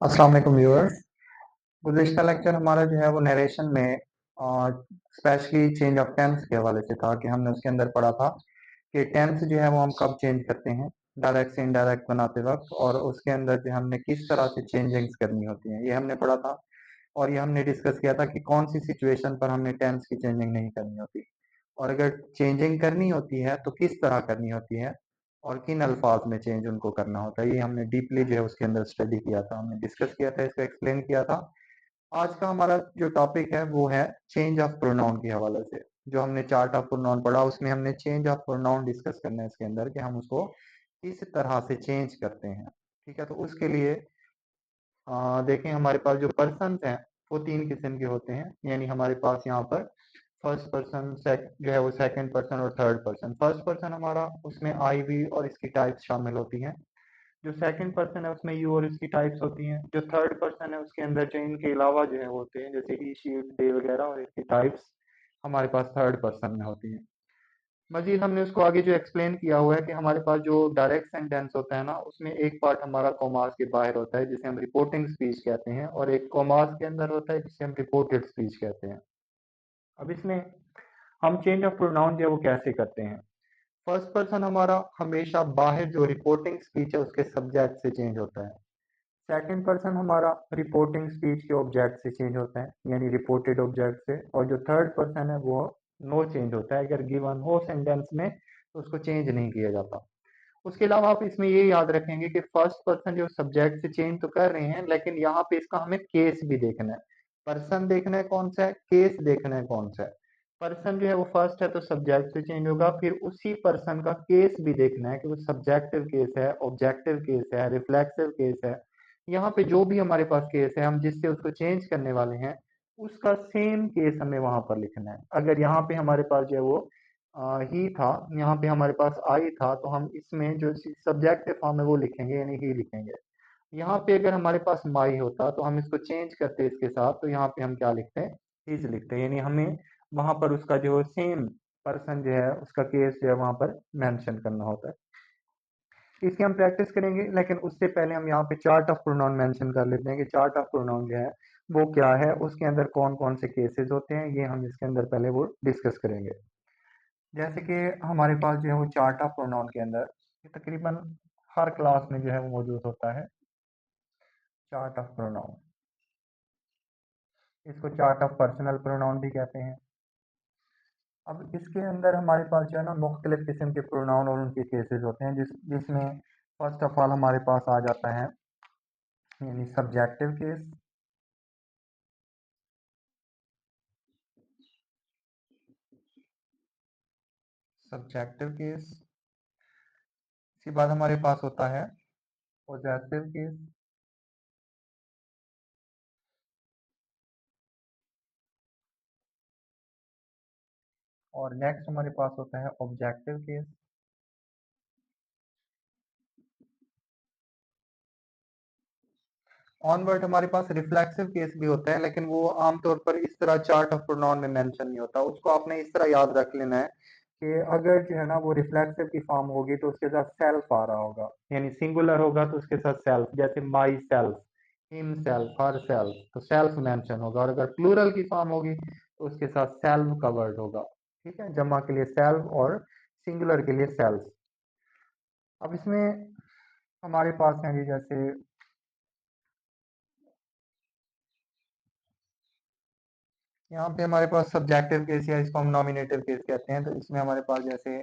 अस्सलाम वालेकुम viewers. गुज़िश्ता lecture हमारा जो है वो नरेशन में स्पेशली चेंज ऑफ टेंस के हवाले से था कि हमने उसके अंदर पढ़ा था कि टेंस जो है वो हम कब चेंज करते हैं डायरेक्ट से इनडायरेक्ट बनाते वक्त, और उसके अंदर जो हमने किस तरह से चेंजिंग्स करनी होती हैं ये हमने पढ़ा था। और ये हमने डिस्कस किया था कि कौन सी सिचुएशन पर हमने टेंस की चेंजिंग नहीं करनी होती, और अगर चेंजिंग करनी होती है तो किस तरह करनी होती है और किन अल्फाज में चेंज उनको करना होता है। ये हमने डीपली जो है उसके अंदर स्टडी किया था, हमने डिस्कस किया था, इसको एक्सप्लेन किया था। आज का हमारा जो टॉपिक है वो है चेंज ऑफ प्रोनाउन के हवाले से। जो हमने चार्ट ऑफ प्रोनाउन पढ़ा उसमें हमने चेंज ऑफ प्रोनाउन डिस्कस करना है इसके अंदर कि हम उसको किस तरह से चेंज करते हैं। ठीक है, तो उसके लिए देखें हमारे पास जो पर्सन हैं वो तीन किस्म के होते हैं। यानी हमारे पास यहाँ पर फर्स्ट पर्सन जो है वो सेकंड पर्सन और थर्ड पर्सन। फर्स्ट पर्सन हमारा उसमें आई वी और इसकी टाइप्स शामिल होती हैं। जो सेकंड पर्सन है उसमें यू और इसकी टाइप्स होती हैं। जो थर्ड पर्सन है उसके अंदर जो इनके अलावा जो है होते हैं जैसे ही शी दे वगैरह, और इसकी टाइप्स हमारे पास थर्ड पर्सन में होती हैं। मजीद हमने उसको आगे जो एक्सप्लेन किया हुआ है कि हमारे पास जो डायरेक्ट सेंटेंस होता है ना उसमें एक पार्ट हमारा कॉमास के बाहर होता है जिसे हम रिपोर्टिंग स्पीच कहते हैं, और एक कॉमास के अंदर होता है जिसे हम रिपोर्टेड स्पीच कहते हैं। अब इसमें हम चेंज ऑफ प्रोनाउन जो है वो कैसे करते हैं। फर्स्ट पर्सन हमारा हमेशा बाहर जो रिपोर्टिंग स्पीच है उसके सब्जेक्ट से चेंज होता है। सेकंड पर्सन हमारा रिपोर्टिंग स्पीच के ऑब्जेक्ट से चेंज होता है, यानी रिपोर्टेड ऑब्जेक्ट से। और जो थर्ड पर्सन है वो नो चेंज होता है, अगर गिवन हो सेंटेंस में तो उसको चेंज नहीं किया जाता। उसके अलावा आप इसमें ये याद रखेंगे कि फर्स्ट पर्सन जो सब्जेक्ट से चेंज तो कर रहे हैं, लेकिन यहाँ पे इसका हमें केस भी देखना है। पर्सन देखना है कौन सा है, केस देखना है कौन सा है। पर्सन जो है वो फर्स्ट है तो सब्जेक्ट से चेंज होगा, फिर उसी पर्सन का केस भी देखना है कि वो सब्जेक्टिव केस है, ऑब्जेक्टिव केस है, रिफ्लेक्सिव केस है। यहाँ पे जो भी हमारे पास केस है हम जिससे उसको चेंज करने वाले हैं उसका सेम केस हमें वहां पर लिखना है। अगर यहाँ पे हमारे पास जो है वो ही था, यहाँ पे हमारे पास आई था, तो हम इसमें जो सब्जेक्टिव फॉर्म है वो लिखेंगे यानी ही लिखेंगे। यहाँ पे अगर हमारे पास माई होता तो हम इसको चेंज करते इसके साथ, तो यहाँ पे हम क्या लिखते हैं, हिज लिखते हैं। यानी हमें वहां पर उसका जो सेम पर्सन जो है उसका केस जो है वहां पर मेंशन करना होता है। इसकी हम प्रैक्टिस करेंगे, लेकिन उससे पहले हम यहाँ पे चार्ट ऑफ प्रोनाउन मेंशन कर लेते हैं कि चार्ट ऑफ प्रोनाउन जो है वो क्या है, उसके अंदर कौन कौन से केसेस होते हैं, ये हम इसके अंदर पहले वो डिस्कस करेंगे। जैसे कि हमारे पास जो है वो चार्ट ऑफ प्रोनाउन के अंदर ये तकरीबन हर क्लास में जो है वो मौजूद होता है। चार्ट ऑफ प्रोनाउन, इसको चार्ट ऑफ पर्सनल प्रोनाउन भी कहते हैं। अब इसके अंदर हमारे पास जो है ना मुख्तलिफ किस्म के प्रोनाउन और उनके केसेस होते हैं जिसमें फर्स्ट ऑफ ऑल हमारे पास आ जाता है यानी सब्जेक्टिव केस। सब्जेक्टिव केस इसके बाद हमारे पास होता है पॉजेसिव केस। और नेक्स्ट हमारे पास होता है ऑब्जेक्टिव केस। ऑनवर्ड हमारे पास रिफ्लेक्सिव केस भी होता है, लेकिन वो आमतौर पर इस तरह चार्ट ऑफ प्रोनाउन में मेंशन नहीं होता। उसको आपने इस तरह याद रख लेना है कि अगर जो है ना वो रिफ्लेक्सिव की फॉर्म होगी तो उसके साथ सेल्फ आ रहा होगा, यानी सिंगुलर होगा तो उसके साथ सेल्फ, जैसे my self, him self, her self, तो सेल्फ मेंशन होगा। और अगर प्लूरल की फॉर्म होगी तो उसके साथ सेल्फ का वर्ड होगा। ठीक है, जमा के लिए सेल्फ और सिंगुलर के लिए सेल्फ। अब इसमें हमारे पास है जी जैसे यहाँ पे हमारे पास सब्जेक्टिव केस या इसको हम नॉमिनेटिव केस कहते हैं, तो इसमें हमारे पास जैसे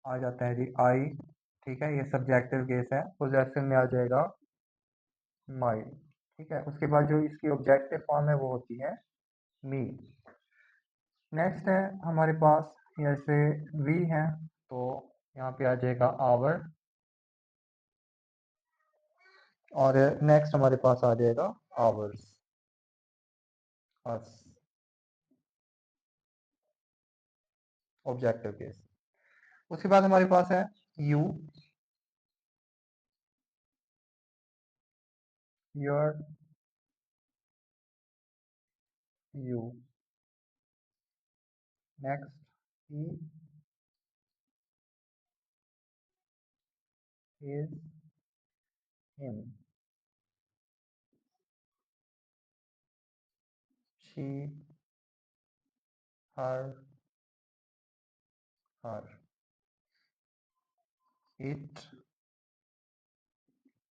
आ जाता है जी आई। ठीक है, ये सब्जेक्टिव केस है। पोजेसिव में आ जाएगा माई। ठीक है, उसके बाद जो इसकी ऑब्जेक्टिव फॉर्म है वो होती है मी। नेक्स्ट है हमारे पास जैसे वी है, तो यहाँ पे आ जाएगा आवर। और नेक्स्ट हमारे पास आ जाएगा आवर्स, अस, ऑब्जेक्टिव केस। उसके बाद हमारे पास है you, your, you. Next he, his, him. She, her, her, it,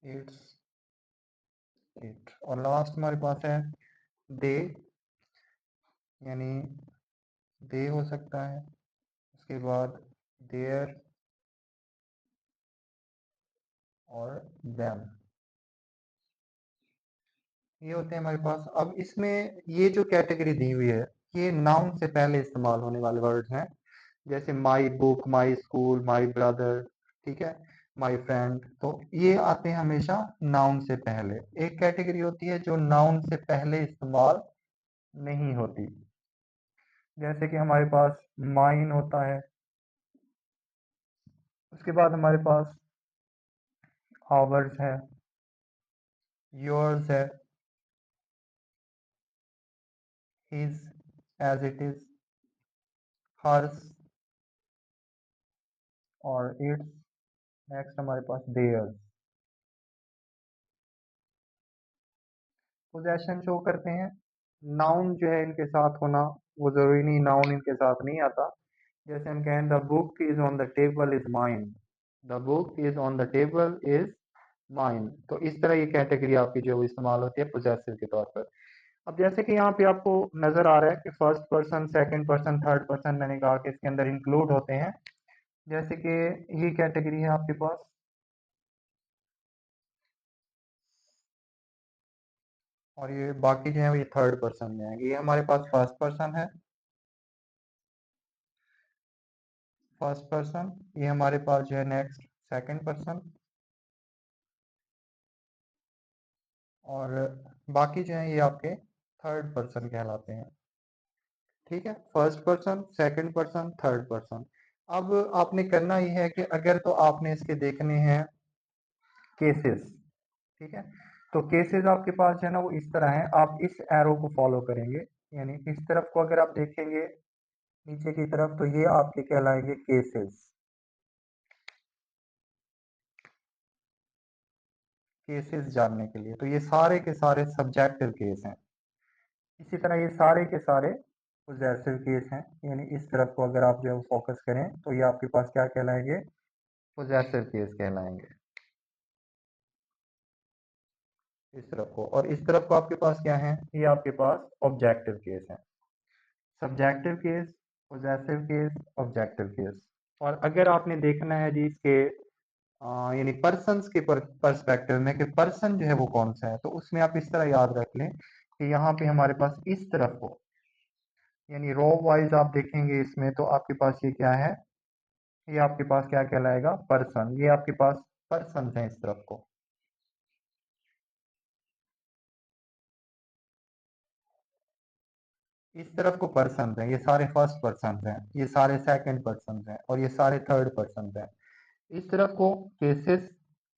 it's, it. और लास्ट हमारे पास है दे, यानी दे हो सकता है, उसके बाद देयर और देम, ये होते हैं हमारे पास। अब इसमें ये जो कैटेगरी दी हुई है, ये नाउन से पहले इस्तेमाल होने वाले वर्ड्स हैं, जैसे my book, my school, my brother, ठीक है, माई फ्रेंड। तो ये आते हैं हमेशा नाउन से पहले। एक कैटेगरी होती है जो नाउन से पहले इस्तेमाल नहीं होती, जैसे कि हमारे पास माइन होता है, उसके बाद हमारे पास आवर्स है, योर्स है, his, as it is, hers और इट्स। नेक्स्ट हमारे पास देयर्स। पोजेशन शो करते हैं, नाउन जो है इनके साथ होना वो जरूरी नहीं, नाउन इनके साथ नहीं आता। जैसे हम कहें the book is on the table is mine, the book is on the table is mine. तो इस तरह ये कैटेगरी आपकी जो इस्तेमाल होती है पोजेसिव के तौर पर। अब जैसे कि यहाँ पे आपको नजर आ रहा है कि first person, second person, third person मैंने कहा कि इसके अंदर इंक्लूड होते हैं, जैसे कि ये कैटेगरी है आपके पास, और ये बाकी जो है ये थर्ड पर्सन में है। ये हमारे पास फर्स्ट पर्सन है, फर्स्ट पर्सन। ये हमारे पास जो है नेक्स्ट सेकंड पर्सन, और बाकी जो है ये आपके थर्ड पर्सन कहलाते हैं। ठीक है, first person, second person, third person. अब आपने करना ये है कि अगर तो आपने इसके देखने हैं केसेस, ठीक है, तो केसेस आपके पास जो है ना वो इस तरह है, आप इस एरो को फॉलो करेंगे, यानी इस तरफ को अगर आप देखेंगे नीचे की तरफ, तो ये आपके कहलाएंगे केसेस। केसेस जानने के लिए तो ये सारे के सारे सब्जेक्टिव केस हैं। इसी तरह ये सारे के सारे पोजेसिव केस हैं, यानी इस तरफ को अगर आप जो फोकस करें तो ये आपके पास क्या कहलाएंगे, पोजेसिव केस कहलाएंगे, इस तरफ को। और इस तरफ को आपके पास क्या है, ये आपके पास ऑब्जेक्टिव केस है, subjective case, possessive case, objective case. और अगर आपने देखना है जी इसके यानी पर्सन्स के पर्सपेक्टिव में कि पर्सन जो है वो कौन सा है, तो उसमें आप इस तरह याद रख लें कि यहाँ पे हमारे पास इस तरफ को, यानी रो वाइज आप देखेंगे इसमें, तो आपके पास ये क्या है, ये आपके पास क्या कहलाएगा, पर्सन। ये आपके पास पर्सन है इस तरफ को, इस तरफ को पर्सन है, ये सारे फर्स्ट पर्सन हैं, ये सारे सेकंड पर्सन हैं, और ये सारे थर्ड पर्सन हैं। इस तरफ को केसेस,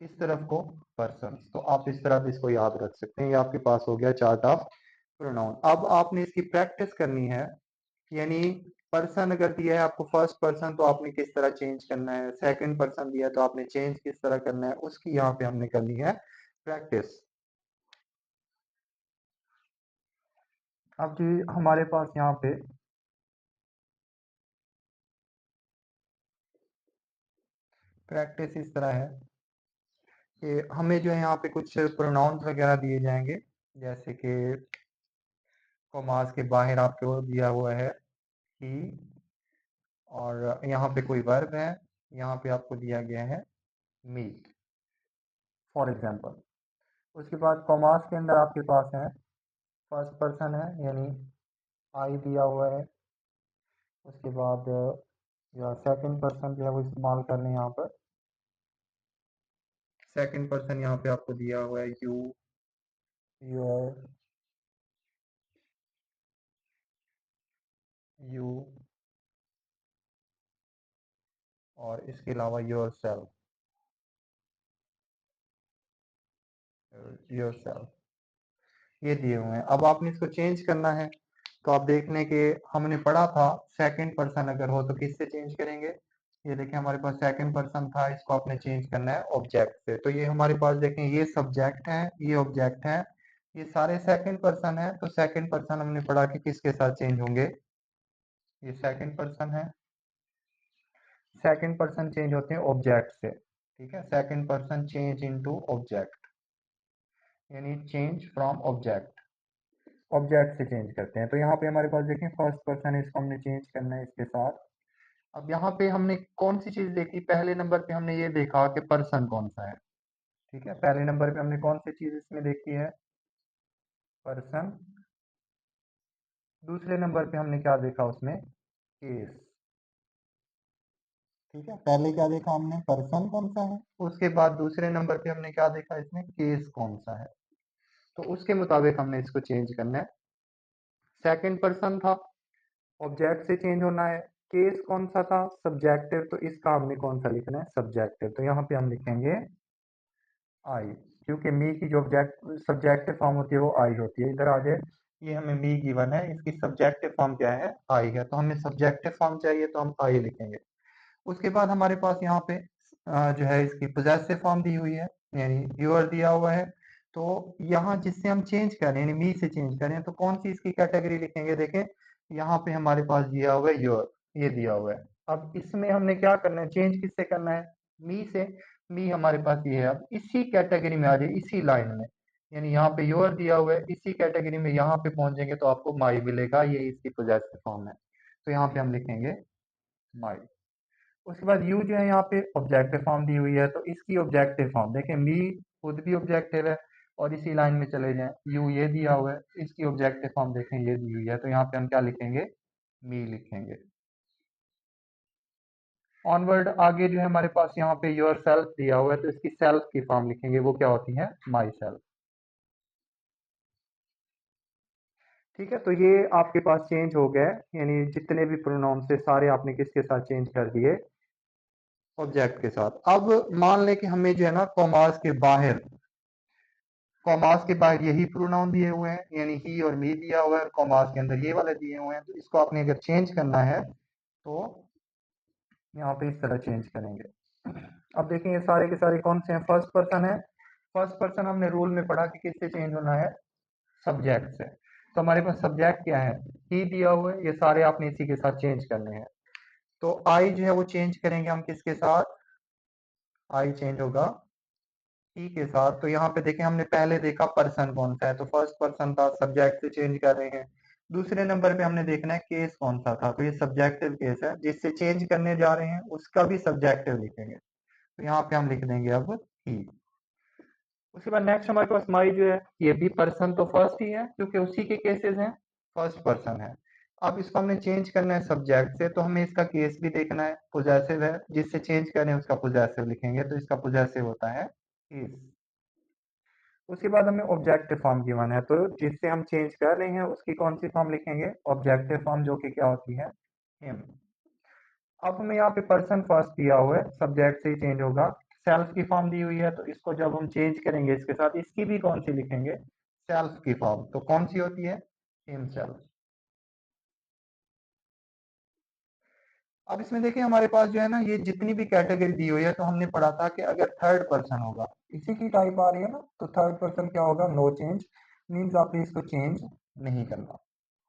इस तरफ को पर्सन। तो आप इस तरह भी इसको याद रख सकते हैं। ये आपके पास हो गया चार्ट ऑफ प्रोनाउन। अब आपने इसकी प्रैक्टिस करनी है, यानी पर्सन अगर दिया है आपको फर्स्ट पर्सन, तो आपने किस तरह चेंज करना है, सेकंड पर्सन दिया है तो आपने चेंज किस तरह करना है, उसकी यहाँ पे हमने करनी है प्रैक्टिस। अब जी हमारे पास यहाँ पे प्रैक्टिस इस तरह है कि हमें जो है यहाँ पे कुछ प्रोनाउंस वगैरह दिए जाएंगे, जैसे कि कॉमास के बाहर आपको दिया हुआ है ही, और यहाँ पे कोई वर्ब है, यहाँ पे आपको दिया गया है मी, फॉर एग्जाम्पल। उसके बाद कॉमास के अंदर आपके पास है फर्स्ट पर्सन है, यानी आई दिया हुआ है। उसके बाद या सेकंड पर्सन जो है वो इस्तेमाल कर लें यहाँ पर, सेकंड पर्सन यहाँ पे आपको दिया हुआ है यू, योर, यू, और इसके अलावा योर सेल्फ, योर सेल्फ, ये दिए हुए हैं। अब आपने इसको चेंज करना है, तो आप देख लें कि हमने पढ़ा था सेकंड पर्सन अगर हो तो किससे चेंज करेंगे। ये देखें हमारे पास सेकंड पर्सन था, इसको आपने चेंज करना है ऑब्जेक्ट से। तो ये हमारे पास देखें, ये सब्जेक्ट है, ये ऑब्जेक्ट है, ये सारे सेकंड पर्सन है, तो सेकंड पर्सन हमने पढ़ा कि किसके साथ चेंज होंगे, ये सेकंड पर्सन है। सेकंड पर्सन चेंज होते हैं ऑब्जेक्ट से, ठीक है, second person change into object, यानी चेंज फ्रॉम ऑब्जेक्ट, ऑब्जेक्ट से चेंज करते हैं। तो यहाँ पे हमारे पास देखें फर्स्ट पर्सन है, इसको हमने चेंज करना है इसके साथ। अब यहाँ पे हमने कौन सी चीज देखी, पहले नंबर पे हमने ये देखा कि पर्सन कौन सा है, ठीक है, पहले नंबर पे हमने कौन सी चीज इसमें देखी है, पर्सन। दूसरे नंबर पे हमने क्या देखा उसमें, केस, ठीक है, पहले क्या देखा हमने, पर्सन कौन सा है, उसके बाद दूसरे नंबर पे हमने क्या देखा, इसमें केस कौन सा है, तो उसके मुताबिक हमने इसको चेंज करना है। सेकंड पर्सन था, ऑब्जेक्ट से चेंज होना है। केस कौन सा था, सब्जेक्टिव, तो इसका हमने कौन सा लिखना है, सब्जेक्टिव, तो यहाँ पे हम लिखेंगे आई, क्योंकि मी की जो ऑब्जेक्ट सब्जेक्टिव फॉर्म होती है वो आई होती है। इधर आ जाए, ये हमें मी गिवन है, इसकी सब्जेक्टिव फॉर्म क्या है, आई है, तो हमें सब्जेक्टिव फॉर्म चाहिए तो हम आई लिखेंगे। उसके बाद हमारे पास यहाँ पे जो है इसकी पोजेसिव फॉर्म दी हुई है, यानी यूर दिया हुआ है। तो यहाँ जिससे हम चेंज करें, यानी मी से चेंज करें, तो कौन सी इसकी कैटेगरी लिखेंगे, देखें यहाँ पे हमारे पास दिया हुआ है यूर, ये दिया हुआ है। अब इसमें हमने क्या करना है, चेंज किससे करना है, मी से। मी हमारे पास ये है, अब इसी कैटेगरी में आ जाए, इसी लाइन में, यानी यहाँ पे योर दिया हुआ है, इसी कैटेगरी में यहाँ पे पहुंचेंगे तो आपको माई मिलेगा, ये इसकी पोजेसिव फॉर्म है, तो यहाँ पे हम लिखेंगे माई। उसके बाद यू जो है यहाँ पे ऑब्जेक्टिव फॉर्म दी हुई है, तो इसकी ऑब्जेक्टिव फॉर्म देखें, मी खुद भी ऑब्जेक्टिव है, और इसी लाइन में चले जाएं, यू ये दिया हुआ है, इसकी ऑब्जेक्टिव फॉर्म देखें ये दी हुई है, तो यहाँ पे हम क्या लिखेंगे, मी लिखेंगे। ऑनवर्ड आगे जो है हमारे पास यहाँ पे योर सेल्फ दिया हुआ है, तो इसकी सेल्फ की फॉर्म लिखेंगे, वो क्या होती है, माई सेल्फ, ठीक है। तो ये आपके पास चेंज हो गया है, यानी जितने भी प्रोनाउन से सारे आपने किसके साथ चेंज कर दिए, ऑब्जेक्ट के साथ। अब मान लें कि हमें जो है ना कॉमास के बाहर, कॉमास के बाहर यही प्रोनाउन दिए हुए हैं, यानी ही और मी दिया हुआ है, कॉमास के अंदर ये वाले दिए हुए हैं, तो इसको आपने अगर चेंज करना है तो यहाँ पे इस तरह चेंज करेंगे। अब देखें ये सारे के सारे कौन से हैं, फर्स्ट पर्सन है। फर्स्ट पर्सन हमने रूल में पढ़ा कि किससे चेंज होना है, सब्जेक्ट से। तो हमारे पास सब्जेक्ट क्या है, ही दिया हुआ है, ये सारे आपने इसी के साथ चेंज करने हैं। तो आई जो है वो चेंज करेंगे हम किसके साथ, आई चेंज होगा ही के साथ। तो यहाँ पे देखें हमने पहले देखा पर्सन कौन सा है, तो फर्स्ट पर्सन था, सब्जेक्ट से चेंज कर रहे हैं। दूसरे नंबर पे हमने देखना है केस कौन सा था, तो ये सब्जेक्टिव केस है, जिससे चेंज करने जा रहे हैं उसका भी सब्जेक्टिव लिखेंगे, तो यहाँ पे हम लिख देंगे अब ही। उसके बाद नेक्स्ट हमारे पास माई जो है, ये भी पर्सन तो फर्स्ट ही है क्योंकि उसी के केसेस हैं, फर्स्ट पर्सन है। अब इसको हमने चेंज करना है सब्जेक्ट से, तो हमें इसका केस भी देखना है, पोजेसिव है, जिससे चेंज करें उसका पोजेसिव लिखेंगे, तो इसका पोजेसिव होता है इज। उसके बाद हमें ऑब्जेक्टिव फॉर्म गिवन है, तो जिससे हम चेंज कर रहे हैं उसकी कौन सी फॉर्म लिखेंगे, ऑब्जेक्टिव फॉर्म, जो कि क्या होती है, हिम। अब हमें यहाँ पे पर्सन फर्स्ट दिया हुआ है, सब्जेक्ट से ही चेंज होगा। सेल्फ की फॉर्म दी हुई है, तो इसको जब हम चेंज करेंगे इसके साथ, इसकी भी कौन सी लिखेंगे, सेल्फ की फॉर्म, तो कौन सी होती है, हिम सेल्फ। अब इसमें देखिए हमारे पास जो है ना ये जितनी भी कैटेगरी दी हुई है, तो हमने पढ़ा था कि अगर थर्ड पर्सन होगा, इसी की टाइप आ रही है ना, तो थर्ड पर्सन क्या होगा, नो चेंज, मीन्स आपने इसको चेंज नहीं करना,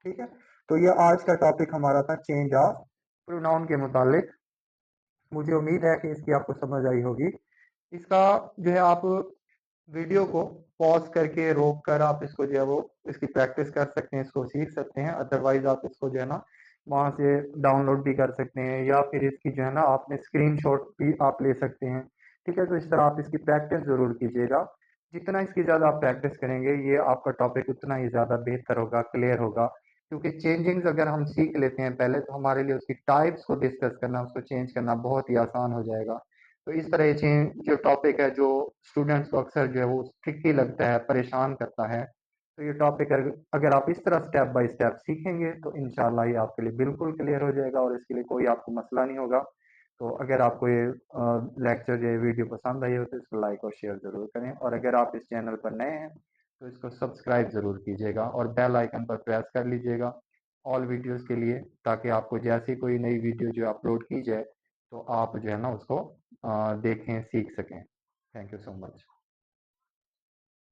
ठीक है। तो ये आज का टॉपिक हमारा था, चेंज ऑफ प्रोनाउन के मुतालिक। मुझे उम्मीद है कि इसकी आपको समझ आई होगी। इसका जो है आप वीडियो को पॉज करके रोक कर आप इसको जो है वो इसकी प्रैक्टिस कर सकते हैं, इसको सीख सकते हैं। अदरवाइज आप इसको जो है ना वहाँ से डाउनलोड भी कर सकते हैं, या फिर इसकी जो है ना आपने स्क्रीनशॉट भी आप ले सकते हैं, ठीक है। तो इस तरह आप इसकी प्रैक्टिस ज़रूर कीजिएगा। जितना इसकी ज़्यादा आप प्रैक्टिस करेंगे, ये आपका टॉपिक उतना ही ज़्यादा बेहतर होगा, क्लियर होगा। क्योंकि चेंजिंग्स अगर हम सीख लेते हैं पहले, तो हमारे लिए उसकी टाइप्स को डिस्कस करना, उसको चेंज करना बहुत ही आसान हो जाएगा। तो इस तरह ये चेंज जो टॉपिक है, जो स्टूडेंट्स को अक्सर जो है वो ट्रिकी लगता है, परेशान करता है, तो ये टॉपिक अगर आप इस तरह स्टेप बाय स्टेप सीखेंगे, तो इंशाल्लाह ये आपके लिए बिल्कुल क्लियर हो जाएगा, और इसके लिए कोई आपको मसला नहीं होगा। तो अगर आपको ये लेक्चर या वीडियो पसंद आई हो, तो इसको लाइक और शेयर ज़रूर करें, और अगर आप इस चैनल पर नए हैं तो इसको सब्सक्राइब ज़रूर कीजिएगा, और बेल आइकन पर प्रेस कर लीजिएगा ऑल वीडियोज़ के लिए, ताकि आपको जैसी कोई नई वीडियो जो अपलोड की जाए, तो आप जो है ना उसको देखें, सीख सकें। Thank you so much.